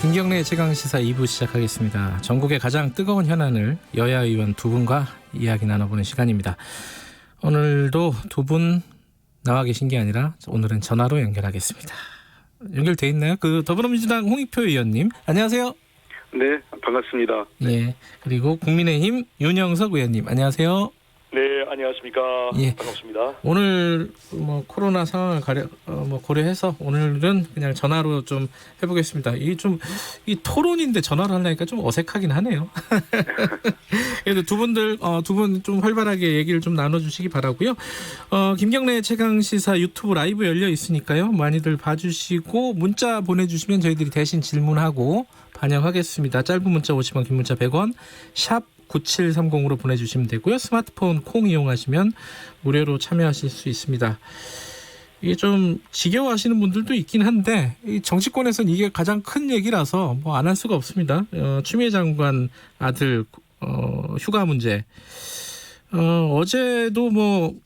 김경래의 최강시사 2부 시작하겠습니다. 전국의 가장 뜨거운 현안을 여야 의원 두 분과 이야기 나눠보는 시간입니다. 오늘도 두 분 나와 계신 게 아니라 오늘은 전화로 연결하겠습니다. 연결돼 있나요? 더불어민주당 홍익표 의원님, 안녕하세요. 네, 반갑습니다. 예. 그리고 국민의힘 윤영석 의원님, 안녕하세요. 네, 안녕하십니까. 예. 반갑습니다. 오늘 코로나 상황을 고려해서 오늘은 그냥 전화로 좀 해보겠습니다. 이 토론인데 전화로 하려니까 좀 어색하긴 하네요. 그래도 두 분 좀 활발하게 얘기를 좀 나눠주시기 바라고요. 김경래 최강 시사 유튜브 라이브 열려 있으니까요. 많이들 봐주시고 문자 보내주시면 저희들이 대신 질문하고 반영하겠습니다. 짧은 문자 50원, 긴 문자 100원, 샵 9730으로 보내주시면 되고요. 스마트폰 콩 이용하시면 무료로 참여하실 수 있습니다. 이게 좀 지겨워하시는 분들도 있긴 한데 이 정치권에서는 이게 가장 큰 얘기라서 안 할 수가 없습니다. 추미애 장관 아들 휴가 문제. 어제도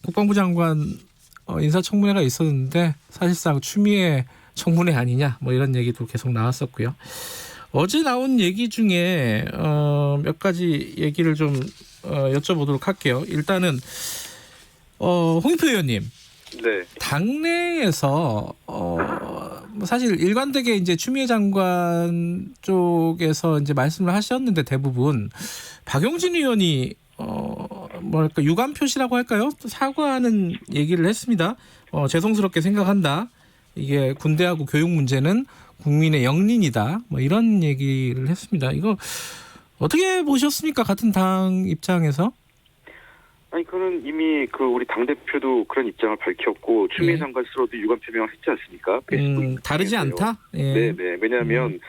국방부 장관 인사청문회가 있었는데 사실상 추미애 청문회 아니냐 이런 얘기도 계속 나왔었고요. 어제 나온 얘기 중에 몇 가지 얘기를 좀 여쭤보도록 할게요. 일단은 홍익표 의원님, 네. 당내에서 사실 일관되게 이제 추미애 장관 쪽에서 이제 말씀을 하셨는데 대부분 박용진 의원이 유감 표시라고 할까요? 사과하는 얘기를 했습니다. 죄송스럽게 생각한다. 이게 군대하고 교육 문제는 국민의 영린이다. 이런 얘기를 했습니다. 이거 어떻게 보셨습니까? 같은 당 입장에서? 아니, 그는 이미 우리 당대표도 그런 입장을 밝혔고, 추미애 장관 스스로도 유감 표명을 했지 않습니까? 다르지 않다? 네. 왜냐하면,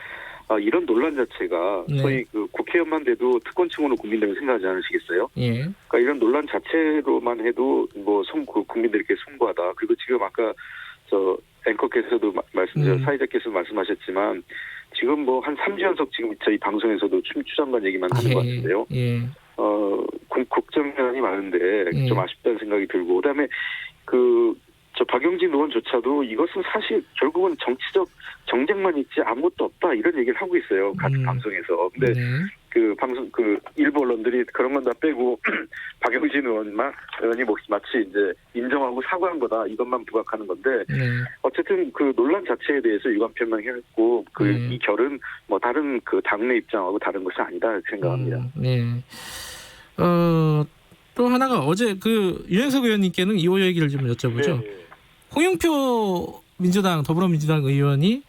이런 논란 자체가 소위 국회의원만 돼도 특권층으로 국민들은 생각하지 않으시겠어요? 예. 그러니까 이런 논란 자체로만 해도 국민들께 송구하다. 그리고 지금 아까 앵커께서도 사회자께서 말씀하셨지만 지금 한 3주 연속 지금 저희 방송에서도 추 장관 얘기만 하는 것 같은데요. 예. 국정현안이 많은데 좀 아쉽다는 생각이 들고, 그다음에 박용진 의원조차도 이것은 사실 결국은 정치적 정쟁만 있지 아무것도 없다 이런 얘기를 하고 있어요. 같은 방송에서. 근데 일부 언론들이 그런 건 다 빼고 박용진 의원이 마치 이제 인정하고 사과한 거다 이것만 부각하는 건데 어쨌든 논란 자체에 대해서 유감 표명했고 이 결은 다른 당내 입장하고 다른 것이 아니다 이렇게 생각합니다. 네. 또 하나가 어제 윤영석 의원님께는 이 얘기를 좀 여쭤보죠. 네. 홍영표 더불어민주당 의원이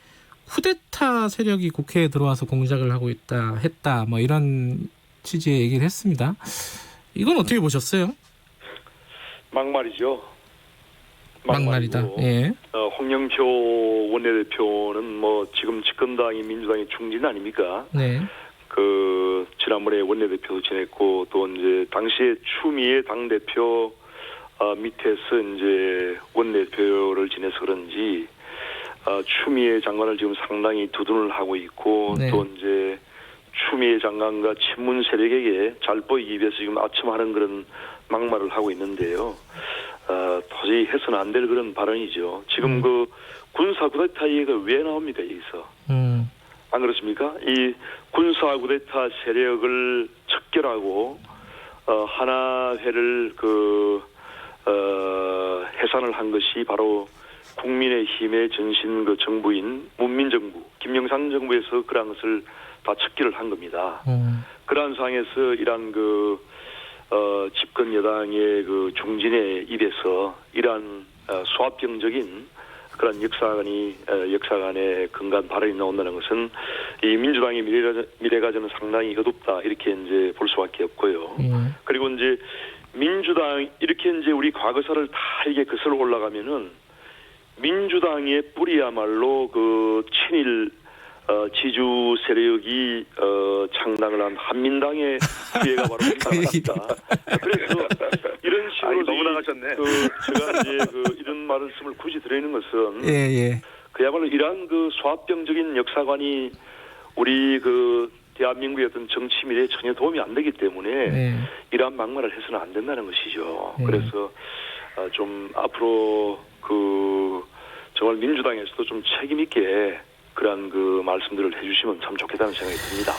쿠데타 세력이 국회에 들어와서 공작을 하고 했다 이런 취지의 얘기를 했습니다. 이건 어떻게 보셨어요? 막말이죠. 막말이다. 예. 홍영표 원내대표는 지금 집권당이 민주당의 중진 아닙니까? 네. 지난번에 원내대표도 지냈고 또 이제 당시에 추미애 당대표 밑에서 이제 원내대표를 지내서 그런지 추미애 장관을 지금 상당히 두둔을 하고 있고 또 이제 추미애 장관과 친문 세력에게 잘 보이기 위해서 지금 아첨하는 그런 막말을 하고 있는데요. 도저히 해서는 안 될 그런 발언이죠. 지금 군사 쿠데타 얘기가 왜 나옵니까 여기서? 안 그렇습니까? 이 군사 쿠데타 세력을 척결하고 하나회를 해산을 한 것이 바로 국민의힘의 전신 정부인 문민정부, 김영삼 정부에서 그러한 것을 다 척결을 한 겁니다. 그러한 상황에서 이러한 집권 여당의 중진의 입에서 이러한 수합병적인 그런 역사관의 근간 발언이 나온다는 것은 이 민주당의 미래가 저는 상당히 어둡다 이렇게 이제 볼 수밖에 없고요. 그리고 이제 민주당 이렇게 이제 우리 과거사를 다 이게 거슬러 올라가면은 민주당의 뿌리야말로 친일 지주 세력이 창당을 한 한민당의 후예가 바로 민주당입니다. 그래서 이런 식으로 너무 나가셨네. 제가 이제 이런 말씀을 굳이 드리는 것은 그야말로 이러한 수합병적인 역사관이 우리 대한민국의 어떤 정치 미래에 전혀 도움이 안 되기 때문에 이러한 막말을 해서는 안 된다는 것이죠. 그래서 좀 앞으로 정말 민주당에서도 좀 책임 있게 그런 그 말씀들을 해주시면 참 좋겠다는 생각이 듭니다.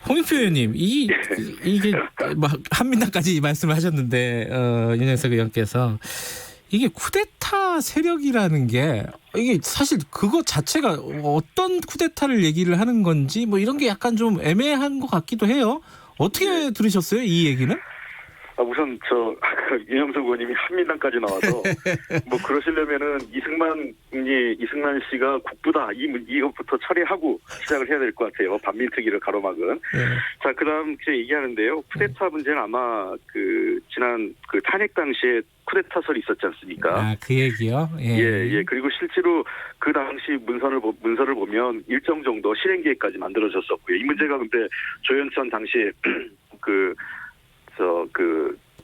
홍익표 의원님, 이게 뭐 한민당까지 말씀을 하셨는데 윤영석 의원께서 이게 쿠데타 세력이라는 게 이게 사실 그거 자체가 어떤 쿠데타를 얘기를 하는 건지 뭐 이런 게 약간 좀 애매한 것 같기도 해요. 어떻게 들으셨어요, 이 얘기는? 우선 윤영석 의원님이 한민당까지 나와서 뭐 그러시려면은 이승만 씨가 국부다 이것부터 처리하고 시작을 해야 될 것 같아요. 반민특위를 가로막은. 네. 자, 그다음 이제 얘기하는데요. 쿠데타 문제는 아마 지난 탄핵 당시에 쿠데타설이 있었지 않습니까? 아, 그 얘기요? 예. 그리고 실제로 그 당시 문서를 보면 일정 정도 실행 계획까지 만들어졌었고요. 이 문제가 근데 조현천 당시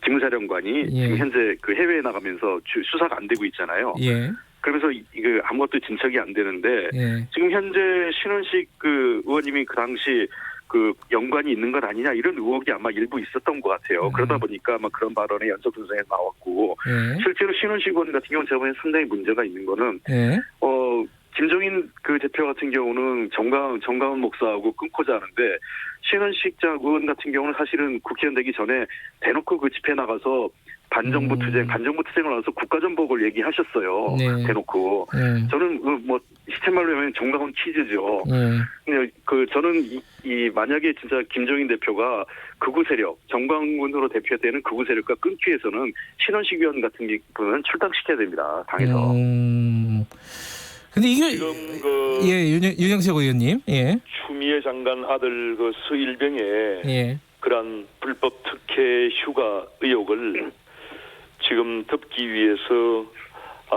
기무사령관이 지금 현재 해외에 나가면서 수사가 안 되고 있잖아요. 예. 그러면서 이거 아무것도 진척이 안 되는데 지금 현재 신원식 의원님이 그 당시 연관이 있는 것 아니냐 이런 의혹이 아마 일부 있었던 것 같아요. 그러다 보니까 아마 그런 발언이 연속 분석에 나왔고 실제로 신원식 의원 같은 경우는 제가 보기엔 상당히 문제가 있는 거는 김종인 대표 같은 경우는 정가은 목사하고 끊고자 하는데 신원식 의원 같은 경우는 사실은 국회의원 되기 전에 대놓고 집회 나가서 반정부 투쟁을 나서 국가전복을 얘기하셨어요. 대놓고. 저는 시쳇말로 하면 정가은 키즈죠. 근데 저는 만약에 진짜 김종인 대표가 극우 세력, 정광훈으로 대표되는 극우 세력과 끊기 위해서는 신원식 의원 같은 분은 출당시켜야 됩니다. 당에서. 근데 이게 지금 윤영석 의원님, 추미애 장관 아들 서일병의 그러한 불법 특혜 휴가 의혹을 지금 덮기 위해서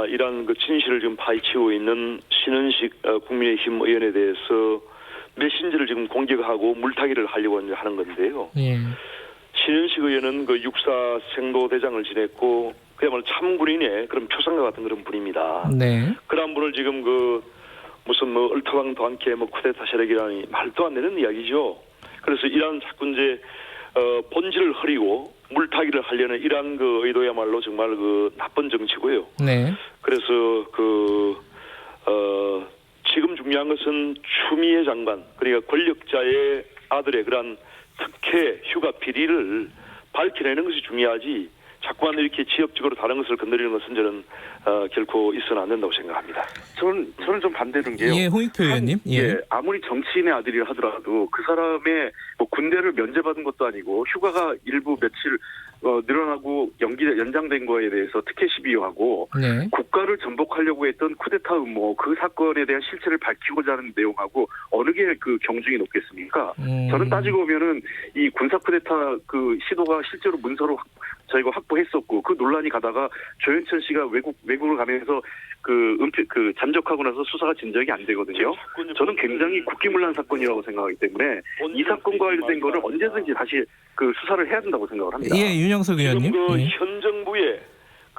이러한 진실을 지금 파헤치고 있는 신은식 국민의힘 의원에 대해서 메신저를 지금 공격하고 물타기를 하려고 하는 건데요. 신은식 의원은 육사 생도대장을 지냈고 그야말로 참군인의 그런 표상과 같은 그런 분입니다. 그런 분을 지금 무슨 얼토당도 않게 쿠데타 세력이라니 말도 안 되는 이야기죠. 그래서 이러한 자꾸 이제 본질을 흐리고 물타기를 하려는 이러한 의도야말로 정말 나쁜 정치고요. 그래서 지금 중요한 것은 추미애 장관 그러니까 권력자의 아들의 그러한 특혜 휴가 비리를 밝혀내는 것이 중요하지. 자꾸만 이렇게 지역적으로 다른 것을 건드리는 것은 저는 결코 있어는 안 된다고 생각합니다. 저는 좀 반대는 게요. 홍익표 의원님. 아무리 정치인의 아들이라 하더라도 그 사람의 군대를 면제받은 것도 아니고 휴가가 일부 며칠 늘어나고 연장된 거에 대해서 특혜 시비하고 국가를 전복하려고 했던 쿠데타 음모 그 사건에 대한 실체를 밝히고자 하는 내용하고 어느 게 경중이 높겠습니까? 저는 따지고 보면은 이 군사 쿠데타 시도가 실제로 문서로 저희가 확보했었고 그 논란이 가다가 조현천 씨가 외국을 가면서 잠적하고 나서 수사가 진척이 안 되거든요. 저는 굉장히 국기문란 사건이라고 생각하기 때문에 이 사건과 관련된 거는 언제든지 다시 수사를 해야 된다고 생각을 합니다. 윤영석 의원님. 지금 현 정부에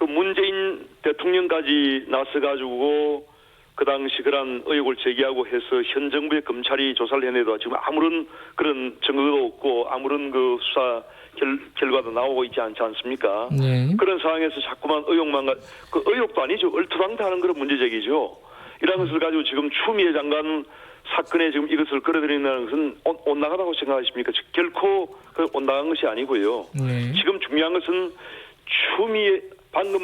문재인 대통령까지 나서가지고 그 당시 그런 의혹을 제기하고 해서 현 정부의 검찰이 조사를 해내도 지금 아무런 그런 증거도 없고 아무런 수사 결과도 나오고 있지 않지 않습니까? 그런 상황에서 자꾸만 의혹도 아니죠. 얼토당토하는 그런 문제제기죠. 이런 것을 가지고 지금 추미애 장관 사건에 지금 이것을 끌어들인다는 것은 온당하다고 생각하십니까? 결코 온당한 것이 아니고요. 지금 중요한 것은 추미애 방금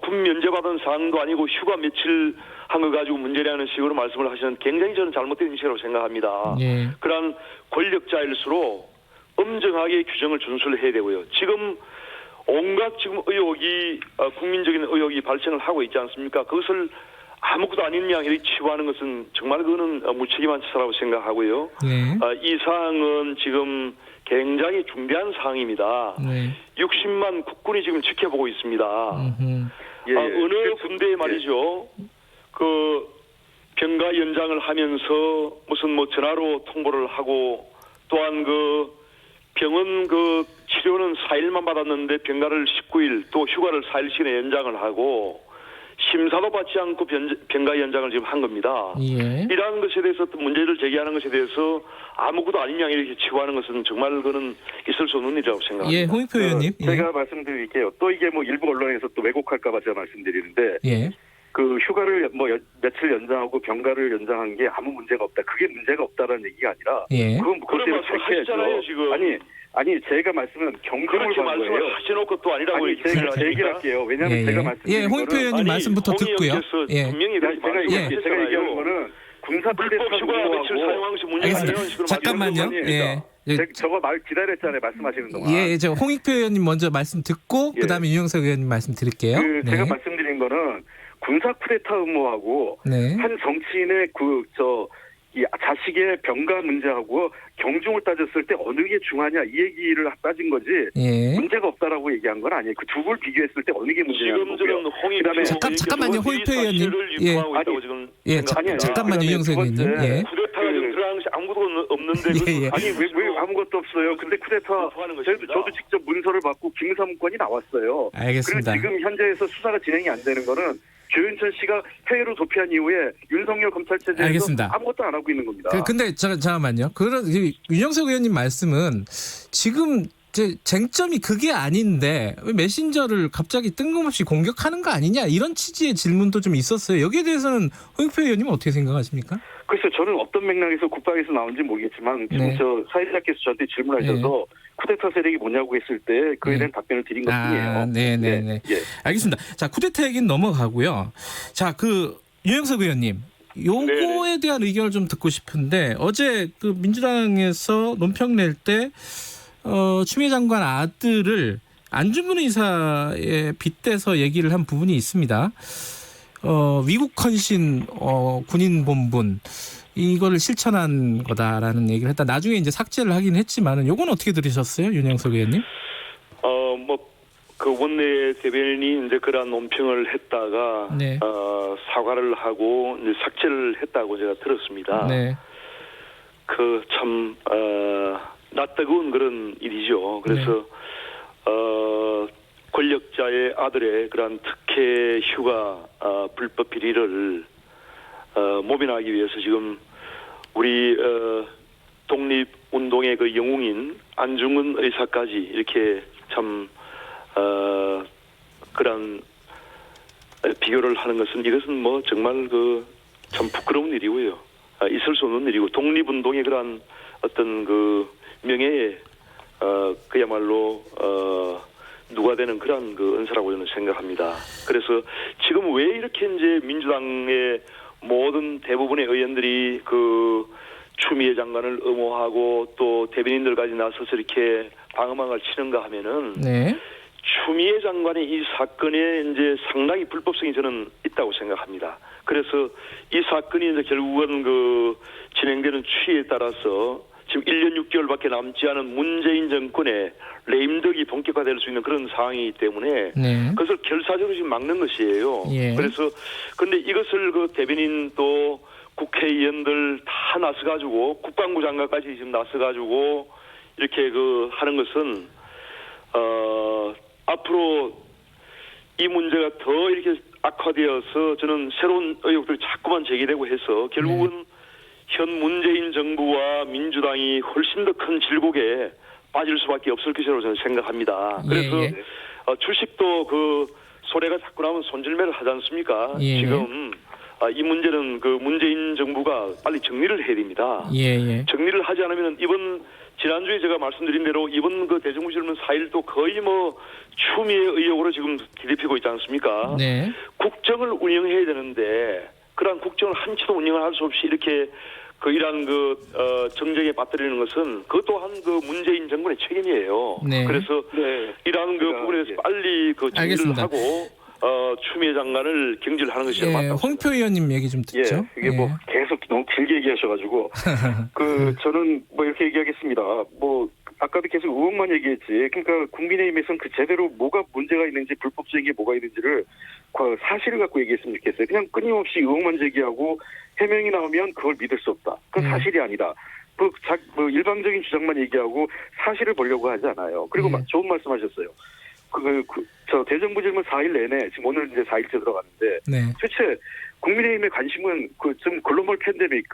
군 면제받은 사항도 아니고 휴가 며칠 한 거 가지고 문제라는 식으로 말씀을 하시는 굉장히 저는 잘못된 인식이라고 생각합니다. 그러한 권력자일수록 엄정하게 규정을 준수해야 되고요. 지금 온갖 지금 의혹이 국민적인 의혹이 발생을 하고 있지 않습니까? 그것을 아무것도 아닌 양 이렇게 치부하는 것은 정말 그거는 무책임한 짓이라고 생각하고요. 이 사항은 지금 굉장히 중대한 사항입니다. 60만 국군이 지금 지켜보고 있습니다. 어느 군대에 말이죠. 병가 연장을 하면서 무슨 전화로 통보를 하고 또한 병원 치료는 4일만 받았는데 병가를 19일 또 휴가를 4일씩이나 연장을 하고 심사도 받지 않고 병가 연장을 지금 한 겁니다. 이러한 것에 대해서 또 문제를 제기하는 것에 대해서 아무것도 아닌 양 이렇게 치고하는 것은 정말 그는 있을 수 없는 일이라고 생각합니다. 홍익표 의원님. 제가 말씀드릴게요. 또 이게 일부 언론에서 또 왜곡할까 봐 제가 말씀드리는데 그 휴가를 뭐 며칠 연장하고 병가를 연장한 게 아무 문제가 없다. 그게 문제가 없다라는 얘기가 아니라 예. 그건 그대로 하시잖아요 지금. 아니 제가 말씀은 경쟁을 한 거예요. 하셔놓고 또 아니라고 아니 제가 제 얘기를 할게요. 왜냐하면 제가 말씀드린 거는 홍익표 의원님 말씀부터 듣고요. 분명히 제가 얘기하는 거는 군사 불법 휴가 며칠 사용한 것이 문제가 아니라는 식으로 잠깐만요. 저거 말 기다렸잖아요. 말씀하시는 동안. 저 홍익표 의원님 먼저 말씀 듣고 그다음에 유영석 의원님 말씀 드릴게요. 제가 말씀드린 거는 군사 쿠데타 음모하고 한 정치인의 이 자식의 병가 문제하고 경중을 따졌을 때 어느 게 중하냐 이 얘기를 따진 거지 문제가 없다라고 얘기한 건 아니에요. 그 두 걸 비교했을 때 어느 게 문제냐는 거고요. 그다음에 잠깐만요, 홍익표 의원님. 잠깐만요, 유영석 의원님. 쿠데타가 지금 들어간 것이 아무것도 없는데 아니 왜 아무것도 없어요. 근데 쿠데타 저도 직접 문서를 받고 기무사무권이 나왔어요. 알겠습니다. 그리고 지금 현재에서 수사가 진행이 안 되는 거는 조윤천 씨가 해외로 도피한 이후에 윤석열 검찰 체제에서 알겠습니다. 아무것도 안 하고 있는 겁니다. 근데 잠깐만요. 윤영석 의원님 말씀은 지금 쟁점이 그게 아닌데 왜 메신저를 갑자기 뜬금없이 공격하는 거 아니냐 이런 취지의 질문도 좀 있었어요. 여기에 대해서는 홍익표 의원님은 어떻게 생각하십니까? 글쎄요. 저는 어떤 맥락에서 국방에서 나온지 모르겠지만 지금 저 사회자께서 저한테 질문하셔서 쿠데타 세력이 뭐냐고 했을 때 그에 대한 답변을 드린 것뿐이에요. 네네네. 알겠습니다. 자, 쿠데타 얘기는 넘어가고요. 자, 유영석 의원님. 요거에 대한 의견을 좀 듣고 싶은데 어제 그 민주당에서 논평 낼 때 추미애 장관 아들을 안중근 의사에 빗대서 얘기를 한 부분이 있습니다. 위국 헌신 군인 본분 이거를 실천한 거다라는 얘기를 했다. 나중에 이제 삭제를 하긴 했지만은 요건 어떻게 들으셨어요, 윤영석 의원님? 그 원내 대변인이 이제 그런 논평을 했다가 사과를 하고 이제 삭제를 했다고 제가 들었습니다. 그 참 낯뜨거운 그런 일이죠. 그래서 권력자의 아들의 그런 특혜 휴가 불법 비리를 모면하기 위해서 지금 우리 독립운동의 그 영웅인 안중근 의사까지 이렇게 참 그런 비교를 하는 것은 이것은 뭐 정말 그 참 부끄러운 일이고요. 있을 수 없는 일이고 독립운동의 그런 어떤 그 명예에 그야말로 누가 되는 그런 그 은사라고 저는 생각합니다. 그래서 지금 왜 이렇게 이제 민주당의 모든 대부분의 의원들이 그 추미애 장관을 옹호하고 또 대변인들까지 나서서 이렇게 방어막을 치는가 하면은 추미애 장관의 이 사건에 이제 상당히 불법성이 저는 있다고 생각합니다. 그래서 이 사건이 이제 결국은 그 진행되는 추이에 따라서 지금 1년 6개월밖에 남지 않은 문재인 정권의 레임덕이 본격화될 수 있는 그런 상황이기 때문에 그것을 결사적으로 지금 막는 것이에요. 그래서 근데 이것을 그 대변인 또 국회의원들 다 나서가지고 국방부 장관까지 지금 나서가지고 이렇게 그 하는 것은 앞으로 이 문제가 더 이렇게 악화되어서 저는 새로운 의혹들이 자꾸만 제기되고 해서 결국은 현 문재인 정부와 민주당이 훨씬 더 큰 질곡에 빠질 수밖에 없을 것이라고 저는 생각합니다. 그래서 주식도 그 소래가 자꾸 나면 손질매를 하지 않습니까? 지금 이 문제는 그 문재인 정부가 빨리 정리를 해야 됩니다. 정리를 하지 않으면 지난주에 제가 말씀드린 대로 이번 그 대정부질문 4일도 거의 뭐 추미애 의혹으로 지금 뒤덮이고 있지 않습니까? 국정을 운영해야 되는데 그러한 국정을 한치도 운영을 할 수 없이 이렇게 그 이러한 그 정쟁에 빠뜨리는 것은 그것 또한 그 문재인 정권의 책임이에요. 그래서 이러한 그 부분에 대해서 빨리 그 정리를 하고 추미애 장관을 경질하는 것이 맞다. 홍익표 의원님 얘기 좀 듣죠. 이게 뭐 계속 너무 길게 얘기하셔가지고 저는 뭐 이렇게 얘기하겠습니다. 뭐 아까도 계속 의혹만 얘기했지. 그러니까 국민의힘에서는 그 제대로 뭐가 문제가 있는지 불법적인 게 뭐가 있는지를 사실을 갖고 얘기했으면 좋겠어요. 그냥 끊임없이 의혹만 제기하고 해명이 나오면 그걸 믿을 수 없다. 그건 사실이 아니다. 일방적인 주장만 얘기하고 사실을 보려고 하지 않아요. 그리고 좋은 말씀하셨어요. 저 대정부 질문 4일 내내 지금 오늘 이제 4일째 들어갔는데 네. 도대체 국민의힘의 관심은 좀 글로벌 팬데믹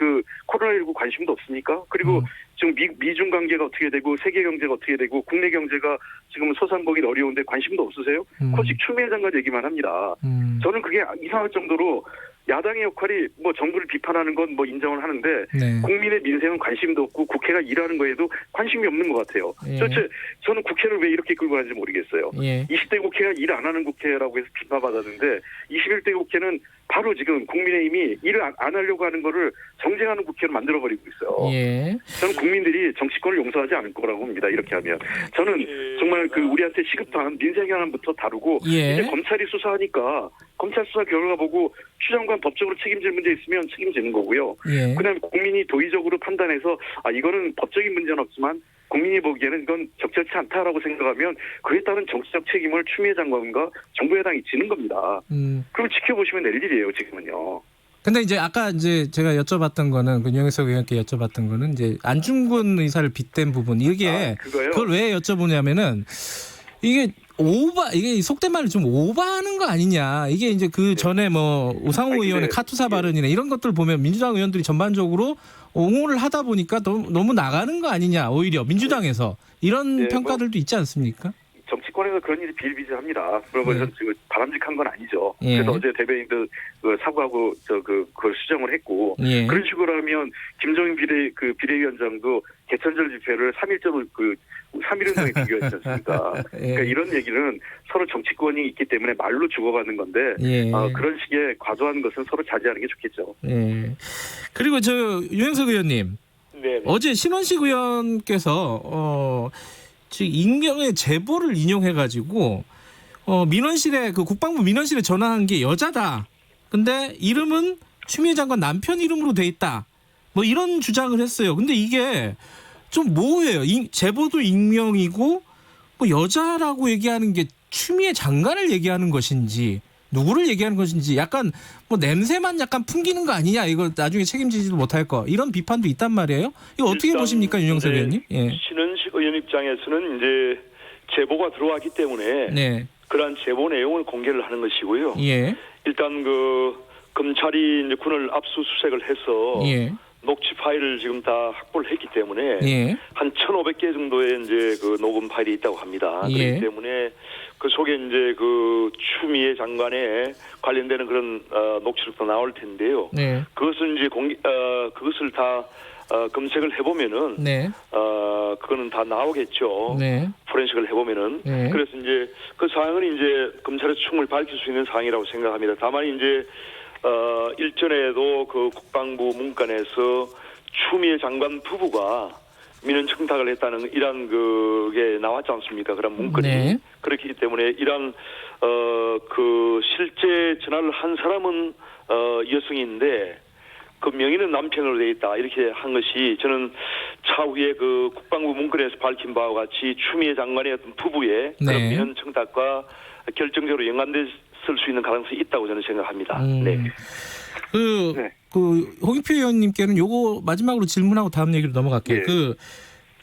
코로나19 관심도 없습니까? 그리고 지금 미중 관계가 어떻게 되고 세계 경제가 어떻게 되고 국내 경제가 지금 소상공인 어려운데 관심도 없으세요? 오직 추미애 장관 얘기만 합니다. 저는 그게 이상할 정도로 야당의 역할이 뭐 정부를 비판하는 건 뭐 인정을 하는데 네. 국민의 민생은 관심도 없고 국회가 일하는 거에도 관심이 없는 것 같아요. 예. 도대체 저는 국회를 왜 이렇게 끌고 가는지 모르겠어요. 예. 20대 국회가 일 안 하는 국회라고 해서 비판받았는데 21대 국회는 바로 지금 국민의힘이 일을 안 하려고 하는 거를 정쟁하는 국회로 만들어버리고 있어요. 예. 저는 국민들이 정치권을 용서하지 않을 거라고 봅니다. 이렇게 하면. 저는 정말 우리한테 시급한 민생 현안부터 다루고 예. 이제 검찰이 수사하니까 검찰 수사 결과 보고 추장관 법적으로 책임질 문제 있으면 책임지는 거고요. 예. 그다음에 국민이 도의적으로 판단해서 이거는 법적인 문제는 없지만 국민이 보기에는 이건 적절치 않다라고 생각하면 그에 따른 정치적 책임을 추미애 장관과 정부 여당이 지는 겁니다. 그럼 지켜보시면 될 일이에요, 지금은요. 근데 이제 아까 이제 제가 여쭤봤던 거는 윤영석 의원께 여쭤봤던 거는 이제 안중근 의사를 빗댄 부분 이게 그거요? 그걸 왜 여쭤보냐면은 이게 이게 속된 말로 좀 오바하는 거 아니냐. 이게 이제 그 전에 뭐 우상호 의원의 카투사 발언이나 이런 것들 보면 민주당 의원들이 전반적으로 옹호를 하다 보니까 너무 나가는 거 아니냐. 오히려 민주당에서 이런 평가들도 있지 않습니까? 정치권에서 그런 일이 비일비재합니다. 그러면 지금 바람직한 건 아니죠. 예. 그래서 어제 대변인도 사과하고 그걸 수정을 했고 예. 그런 식으로 하면 김종인 비대위원장도 개천절 집회를 3일째로 3.1운동에 비교했지 않습니까? 예. 그러니까 이런 얘기는 서로 정치권이 있기 때문에 말로 주고받는 건데 예. 그런 식의 과도한 것은 서로 자제하는 게 좋겠죠. 예. 그리고 윤영석 의원님. 네. 어제 신원식 의원께서 지금 익명의 제보를 인용해가지고 민원실에 국방부 민원실에 전화한 게 여자다. 근데 이름은 추미애 장관 남편 이름으로 돼 있다. 뭐 이런 주장을 했어요. 근데 이게 좀 모호해요. 제보도 익명이고 뭐 여자라고 얘기하는 게 추미애 장관을 얘기하는 것인지 누구를 얘기하는 것인지 약간 뭐 냄새만 약간 풍기는 거 아니냐. 이거 나중에 책임지지도 못할 거. 이런 비판도 있단 말이에요. 이거 어떻게 보십니까, 윤영석 의원님? 예. 신원식 의원 입장에서는 이제 제보가 들어왔기 때문에 네. 그러한 제보 내용을 공개를 하는 것이고요. 예. 일단 검찰이 이제 군을 압수수색을 해서 예. 녹취 파일을 지금 다 확보를 했기 때문에 예. 한 1,500개 정도의 이제 그녹음 파일이 있다고 합니다. 예. 그렇기 때문에 그 속에 이제 추미애 장관에 관련되는 그런 녹취록도 나올 텐데요. 네. 그것은 이제 그것을 다 검색을 해보면은 네. 그거는 다 나오겠죠. 네. 포렌식을 해보면은 네. 그래서 이제 그 사항은 이제 검찰의 충을 밝힐 수 있는 사항이라고 생각합니다. 다만 이제 일전에도 국방부 문건에서 추미애 장관 부부가 민원 청탁을 했다는 이런 그게 나왔지 않습니까? 그런 문건이. 네. 그렇기 때문에 이런 실제 전화를 한 사람은 여성인데 그 명의는 남편으로 돼 있다. 이렇게 한 것이 저는 차후에 국방부 문건에서 밝힌 바와 같이 추미애 장관의 어떤 부부의 그런 네. 민원 청탁과 결정적으로 연관됐을 수 있는 가능성이 있다고 저는 생각합니다. 네. 홍익표 의원님께는 요거 마지막으로 질문하고 다음 얘기로 넘어갈게요. 예.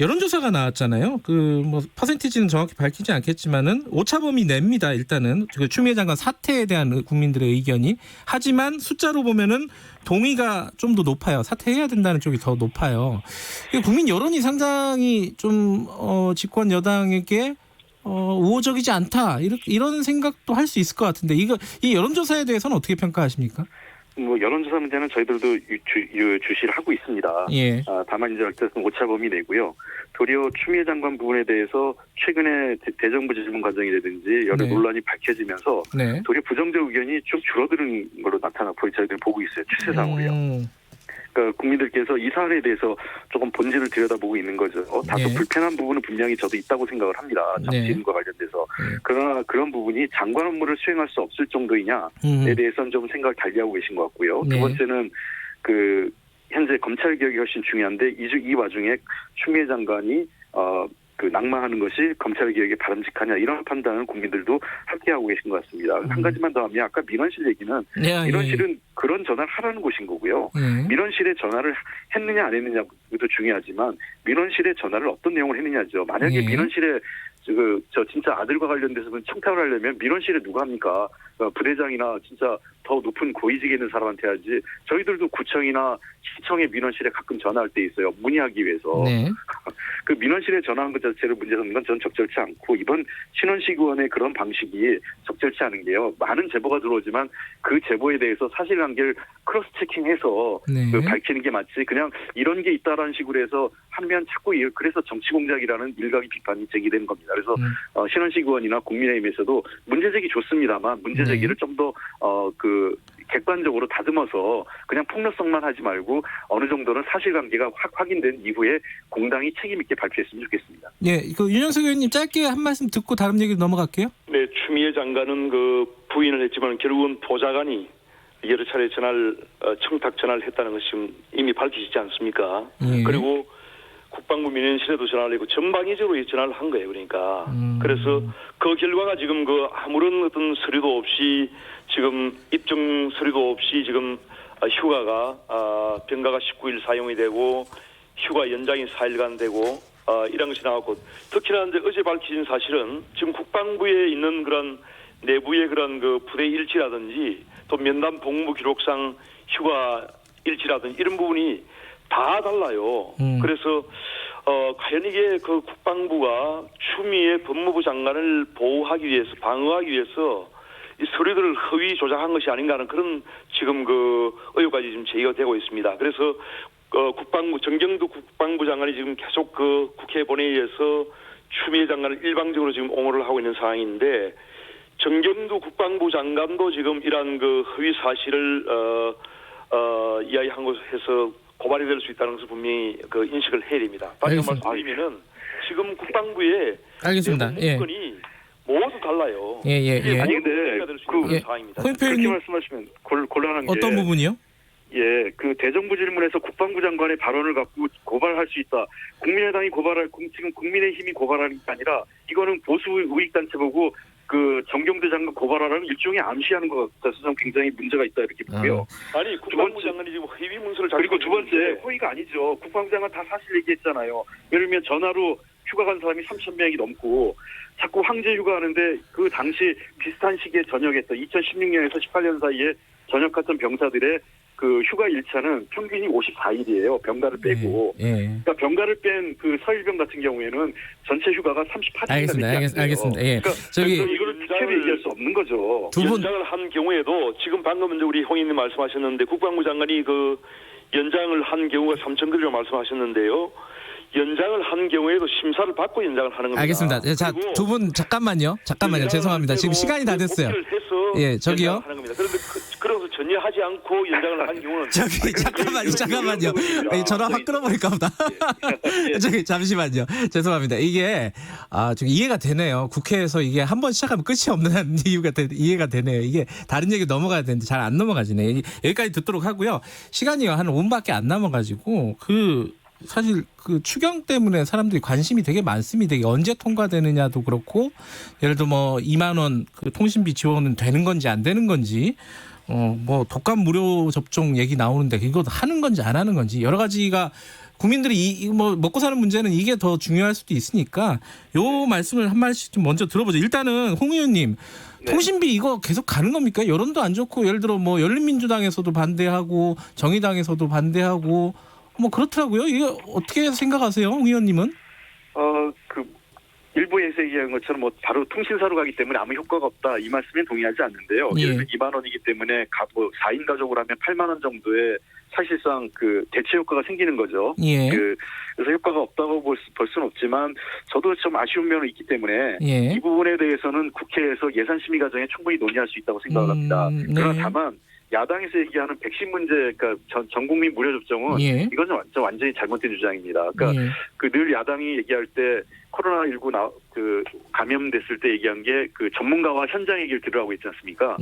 여론조사가 나왔잖아요. 뭐 퍼센티지는 정확히 밝히지 않겠지만은 오차범위 냅니다. 일단은 추미애 장관 사퇴에 대한 국민들의 의견이. 하지만 숫자로 보면은 동의가 좀 더 높아요. 사퇴해야 된다는 쪽이 더 높아요. 국민 여론이 상당히 좀 집권 여당에게 우호적이지 않다. 이런 생각도 할 수 있을 것 같은데 이 여론조사에 대해서는 어떻게 평가하십니까? 뭐 여론조사 문제는 저희들도 주시를 하고 있습니다. 예. 다만 이제 어쨌든 오차범위 내고요. 도리어 추미애 장관 부분에 대해서 최근에 대정부 질문 과정이라든지 여러 네. 논란이 밝혀지면서 네. 도리어 부정적 의견이 좀 줄어드는 걸로 저희들이 보고 있어요. 추세상으로요. 그러니까 국민들께서 이 사안에 대해서 조금 본질을 들여다보고 있는 거죠. 다소 네. 불편한 부분은 분명히 저도 있다고 생각을 합니다. 정치인과 관련돼서. 그러나 그런 부분이 장관 업무를 수행할 수 없을 정도이냐에 대해서는 좀 생각을 달리하고 계신 것 같고요. 네. 두 번째는 현재 검찰 개혁이 훨씬 중요한데 이 와중에 추미애 장관이 그 낙마하는 것이 검찰 개혁에 바람직하냐 이런 판단을 국민들도 함께 하고 계신 것 같습니다. 한 가지만 더 하면 아까 민원실 얘기는 민원실은 그런 전화를 하라는 곳인 거고요. 민원실에 전화를 했느냐 안 했느냐도 중요하지만 민원실에 전화를 어떤 내용을 했느냐죠. 만약에 민원실에 저 진짜 아들과 관련돼서 청탁을 하려면 민원실에 누가 합니까? 부대장이나 진짜 더 높은 고위직에 있는 사람한테 하지. 저희들도 구청이나 시청의 민원실에 가끔 전화할 때 있어요. 문의하기 위해서. 그 민원실에 전화한 것 자체를 문제 삼는 건 저는 적절치 않고 이번 신원식 의원의 그런 방식이 적절치 않은 게요. 많은 제보가 들어오지만 그 제보에 대해서 사실관계를 크로스 체킹해서 밝히는 게 맞지. 그냥 이런 게 있다라는 식으로 해서 하면 자꾸 그래서 정치 공작이라는 일각의 비판이 제기되는 겁니다. 그래서 신원식 의원이나 국민의힘에서도 문제제기 좋습니다만 문제제기를 좀 더 객관적으로 다듬어서 그냥 폭로성만 하지 말고 어느 정도는 사실관계가 확인된 이후에 공당이 책임 있게 발표했으면 좋겠습니다. 네, 윤영석 의원님 짧게 한 말씀 듣고 다른 얘기로 넘어갈게요. 네, 추미애 장관은 부인을 했지만 결국은 보좌관이 여러 차례 청탁 전화를 했다는 것이 지금 이미 밝히시지 않습니까? 그리고 국방부 민원실에도 전화를 했고 전방위적으로 전화를 한 거예요. 그러니까 그래서 그 결과가 지금 아무런 어떤 서류도 없이 지금 입증 서류도 없이 지금 휴가가 병가가 19일 사용이 되고 휴가 연장이 4일간 되고 이런 것이 나왔고 특히나 이제 어제 밝혀진 사실은 지금 국방부에 있는 그런 내부의 그런 부대 일지라든지 또 면담 복무 기록상 휴가 일지라든지 이런 부분이 다 달라요. 그래서 과연 이게 국방부가 추미애 법무부 장관을 보호하기 위해서 방어하기 위해서 이 서류들을 허위 조작한 것이 아닌가 하는 그런 지금 의혹까지 지금 제기가 되고 있습니다. 그래서 정경두 국방부 장관이 지금 계속 국회 본회의에서 추미애 장관을 일방적으로 지금 옹호를 하고 있는 상황인데 정경두 국방부 장관도 지금 이러한 허위 사실을 이야기한 것에서 고발이 될 수 있다는 것을 분명히 인식을 해야 됩니다. 다시 한번 말씀드리면은 지금 국방부의 알겠습니다. 문건이 모두 달라요. 아니 근데 그렇게 말씀하시면 곤란한 게 어떤 부분이요? 대정부 질문에서 국방부 장관의 발언을 갖고 고발할 수 있다. 국민의당이 지금 국민의힘이 고발하는 게 아니라 이거는 보수 우익단체 보고 정경대 장관 고발하라는 일종의 암시하는 것 같아서 저는 굉장히 문제가 있다 이렇게 보고요. 아니 국방부 장관이 지금 허위 문서를 그리고 두 번째 허위가 아니죠. 국방부 장관 다 사실 얘기했잖아요. 예를 들면 전화로 휴가 간 사람이 3,000명이 넘고 자꾸 황제 휴가하는데 그 당시 비슷한 시기에 전역했던 2016년에서 18년 사이에 전역했던 병사들의 휴가 일차는 평균이 54일이에요. 병가를 빼고. 그러니까 병가를 뺀 서일병 같은 경우에는 전체 휴가가 38일이나 알겠습니다. 그러니까 이거를 특혜로 얘기할 수 없는 거죠. 연장을 한 경우에도 지금 방금 이제 우리 홍의님 말씀하셨는데 국방부 장관이 연장을 한 경우가 3,000그리라고 말씀하셨는데요. 연장을 한 경우에도 심사를 받고 연장을 하는 겁니다. 알겠습니다. 자, 두 분 잠깐만요. 죄송합니다. 지금 시간이 다 됐어요. 저기요. 하는 겁니다. 그런데 그래서 전혀 하지 않고 연장을 한 경우는 잠깐만요. 전화 확 끊어버릴까 보다. 잠시만요. 죄송합니다. 이게 좀 이해가 되네요. 국회에서 이게 한 번 시작하면 끝이 없는 이해가 되네요. 이게 다른 얘기 넘어가야 되는데 잘 안 넘어가지네. 여기까지 듣도록 하고요. 시간이 한 5분밖에 안 남아가지고 사실 추경 때문에 사람들이 관심이 되게 많습니다. 이게 언제 통과되느냐도 그렇고 예를 들어 2만 원 통신비 지원은 되는 건지 안 되는 건지 독감 무료 접종 얘기 나오는데 이거 하는 건지 안 하는 건지 여러 가지가 국민들이 먹고 사는 문제는 이게 더 중요할 수도 있으니까 요 말씀을 한 말씩 좀 먼저 들어보죠. 일단은 홍 의원님 통신비 이거 계속 가는 겁니까? 여론도 안 좋고 예를 들어 열린민주당에서도 반대하고 정의당에서도 반대하고 그렇더라고요. 이게 어떻게 생각하세요, 홍 의원님은? 일부에서 얘기한 것처럼 바로 통신사로 가기 때문에 아무 효과가 없다 이 말씀에 동의하지 않는데요. 예를 들면 2만 원이기 때문에 4인 가족으로 하면 8만 원 정도의 사실상 대체 효과가 생기는 거죠. 그래서 효과가 없다고 볼 수는 없지만 저도 좀 아쉬운 면은 있기 때문에 이 부분에 대해서는 국회에서 예산심의 과정에 충분히 논의할 수 있다고 생각합니다. 그러나 다만 야당에서 얘기하는 백신 문제, 그러니까 전 국민 무료 접종은 이건 완전히 잘못된 주장입니다. 그러니까 늘 야당이 얘기할 때 코로나19 감염됐을 때 얘기한 게 전문가와 현장 얘기를 들으라고 했지 않습니까?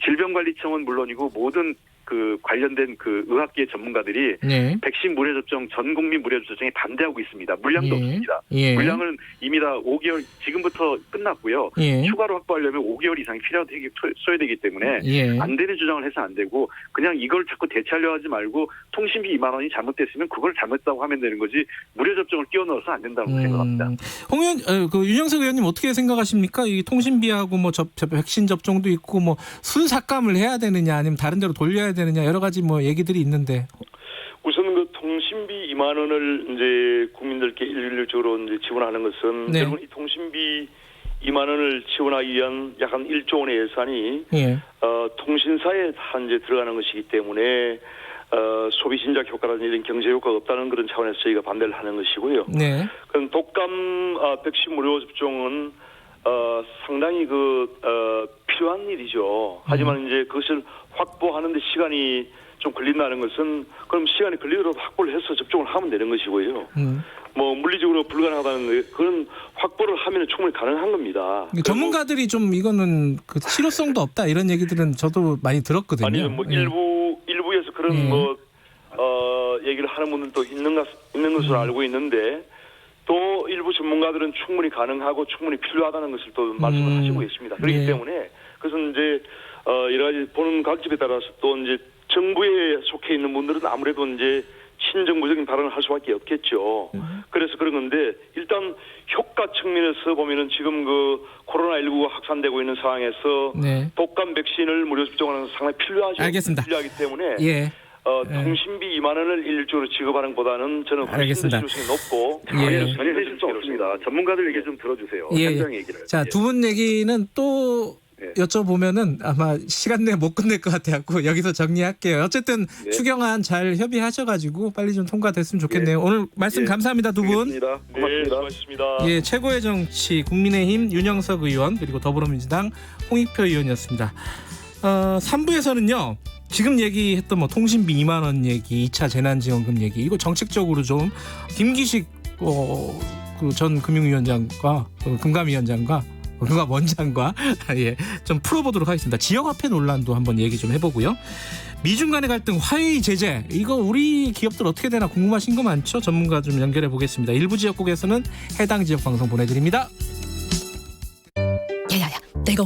질병관리청은 물론이고 모든 그 관련된 그 의학계 전문가들이 네. 백신 무료 접종, 전 국민 무료 접종에 반대하고 있습니다. 물량도 예. 없습니다. 예. 물량은 이미 다 5개월 지금부터 끝났고요. 예. 추가로 확보하려면 5개월 이상이 소요되기 때문에 예. 안 되는 주장을 해서 안 되고 그냥 이걸 자꾸 대체하려 하지 말고 통신비 2만 원이 잘못됐으면 그걸 잘못했다고 하면 되는 거지 무료 접종을 끼워 넣어서 안 된다고 생각합니다. 그 윤영석 의원님 어떻게 생각하십니까? 이 통신비하고 뭐 백신 접종도 있고 뭐 순삭감을 해야 되느냐 아니면 다른 데로 돌려야 되느냐 여러 가지 뭐 얘기들이 있는데. 우선 그 통신비 2만 원을 이제 국민들께 일률적으로 이제 지원하는 것은 네. 결국 이 통신비 2만 원을 지원하기 위한 약 한 1조 원의 예산이 예. 통신사에 다 이제 들어가는 것이기 때문에 소비 진작 효과라든지 이런 경제 효과가 없다는 그런 차원에서 저희가 반대를 하는 것이고요. 네. 그럼 독감 백신 무료 접종은 상당히 필요한 일이죠. 하지만 이제 그것을 확보하는데 시간이 좀 걸린다는 것은 그럼 시간이 걸리더라도 확보를 해서 접종을 하면 되는 것이고요. 뭐 물리적으로 불가능하다는 그런 확보를 하면 충분히 가능한 겁니다. 전문가들이 좀 이거는 그 실효성도 없다 이런 얘기들은 저도 많이 들었거든요. 아니요, 뭐 일부에서 그런 얘기를 하는 분들도 있는 것으로 알고 있는데 또 일부 전문가들은 충분히 가능하고 충분히 필요하다는 것을 또 말씀을 하시고 있습니다. 그렇기 때문에 그것은 이제 여러 가지 보는 관점에 따라서 또 이제 정부에 속해 있는 분들은 아무래도 이제 친정부적인 발언을 할 수밖에 없겠죠. 그래서 그런 건데 일단 효과 측면에서 보면은 지금 그 코로나19가 확산되고 있는 상황에서 네. 독감 백신을 무료 접종하는 것은 상당히 필요하죠. 알겠습니다. 필요하기 때문에 예. 통신비 2만 원을 일률적으로 지급하는 것보다는 저는 훨씬 더 실효성이 높고 전혀 해줄 수 없습니다. 전문가들 얘기 좀 들어주세요. 현장 얘기를. 자, 두 분 얘기는 또 여쭤보면은 아마 시간 내에 못 끝낼 것 같아갖고 여기서 정리할게요. 어쨌든 추경안 잘 협의하셔가지고 빨리 좀 통과됐으면 좋겠네요. 오늘 말씀 감사합니다, 두 분. 고맙습니다. 네, 수고하셨습니다. 예, 최고의 정치 국민의힘 윤영석 의원 그리고 더불어민주당 홍익표 의원이었습니다. 3부에서는요. 지금 얘기했던 뭐 통신비 2만 원 얘기, 2차 재난지원금 얘기 이거 정책적으로 좀 김기식 그 전 금융위원장과 금감위원장과 금감원장과 예, 좀 풀어보도록 하겠습니다. 지역화폐 논란도 한번 얘기 좀 해보고요. 미중 간의 갈등 화웨이 제재 이거 우리 기업들 어떻게 되나 궁금하신 거 많죠? 전문가 좀 연결해 보겠습니다. 일부 지역국에서는 해당 지역 방송 보내드립니다. 야야야